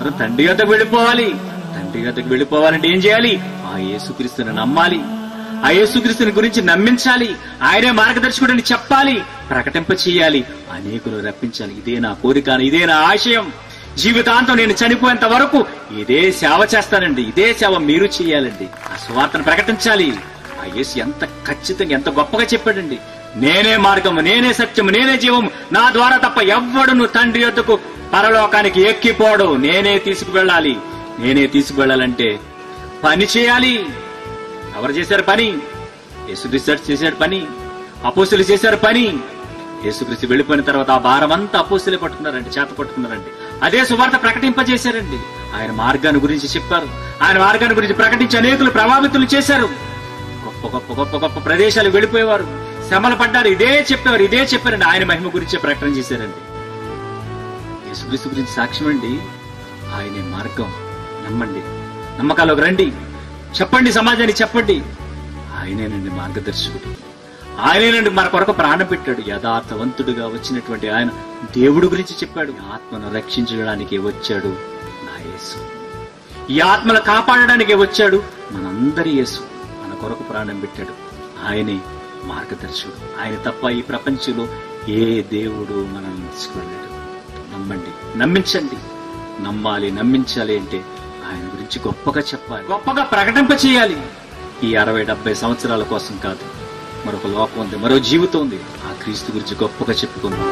మాత్రం తండ్రి యొద్దకు వెళ్ళిపోవాలి. తండ్రి యొద్దకు వెళ్ళిపోవాలంటే ఏం చేయాలి? ఆ యేసుక్రీస్తుని నమ్మాలి, ఆ యేసుక్రీస్తుని గురించి నమ్మించాలి, ఆయనే మార్గదర్శకుడని చెప్పాలి, ప్రకటింప చేయాలి, అనేకులు రప్పించాలి. ఇదే నా కోరిక, ఇదే నా ఆశయం. జీవితాంతం నేను చనిపోయేంత వరకు ఇదే సేవ చేస్తానండి. ఇదే సేవ మీరు చేయాలండి. ఆ సువార్తను ప్రకటించాలి. ఆ యేసు ఎంత ఖచ్చితంగా, ఎంత గొప్పగా చెప్పాడండి. నేనే మార్గము, నేనే సత్యము, నేనే జీవము, నా ద్వారా తప్ప ఎవ్వడును తండ్రి యొద్దకు పరలోకానికి ఎక్కిపోడు. నేనే తీసుకువెళ్ళాలి. నేనే తీసుకువెళ్ళాలంటే పని చేయాలి. ఎవరు చేశారు పని? యేసుక్రీస్తు చేశాడు పని, అపోస్తులు చేశారు పని. యేసుక్రీస్తు వెళ్ళిపోయిన తర్వాత ఆ భారం అంతా అపోస్తులే పట్టుకున్నారండి, చేత పట్టుకున్నారండి. అదే సువార్త ప్రకటింపజేశారండి. ఆయన మార్గాన్ని గురించి చెప్పారు. ఆయన మార్గాన్ని గురించి ప్రకటించి అనేకులు ప్రభావితులు చేశారు. గొప్ప గొప్ప గొప్ప గొప్ప ప్రదేశాలు వెళ్ళిపోయేవారు, శ్రమలు పడ్డారు, ఇదే చెప్పేవారు, ఇదే చెప్పారండి. ఆయన మహిమ గురించే ప్రకటన చేశారండి. యేసుక్రీస్తు గురించి సాక్ష్యం అండి. ఆయనే మార్గం. నమ్మండి, నమ్మకాల్లోకి రండి, చెప్పండి, సమాజానికి చెప్పండి. ఆయనేనండి మార్గదర్శకుడు. ఆయనేనండి మన కొరకు ప్రాణం పెట్టాడు. యథార్థవంతుడిగా వచ్చినటువంటి ఆయన దేవుడు గురించి చెప్పాడు. ఆత్మను రక్షించడానికి వచ్చాడు నా యేసు. ఈ ఆత్మను కాపాడడానికి వచ్చాడు మనందరి యేసు. మన కొరకు ప్రాణం పెట్టాడు. ఆయనే మార్గదర్శకుడు. ఆయన తప్ప ఈ ప్రపంచంలో ఏ దేవుడు మనల్ని తీసుకువెళ్ళాడు. నమ్మండి, నమ్మించండి. నమ్మాలి, నమ్మించాలి అంటే ఆయన గురించి గొప్పగా చెప్పాలి, గొప్పగా ప్రకటింప చేయాలి. ఈ 60-70 సంవత్సరాల కోసం కాదు. మరొక లోకం ఉంది, మరో జీవితం ఉంది. ఆ క్రీస్తు గురించి గొప్పగా చెప్పుకుందాం.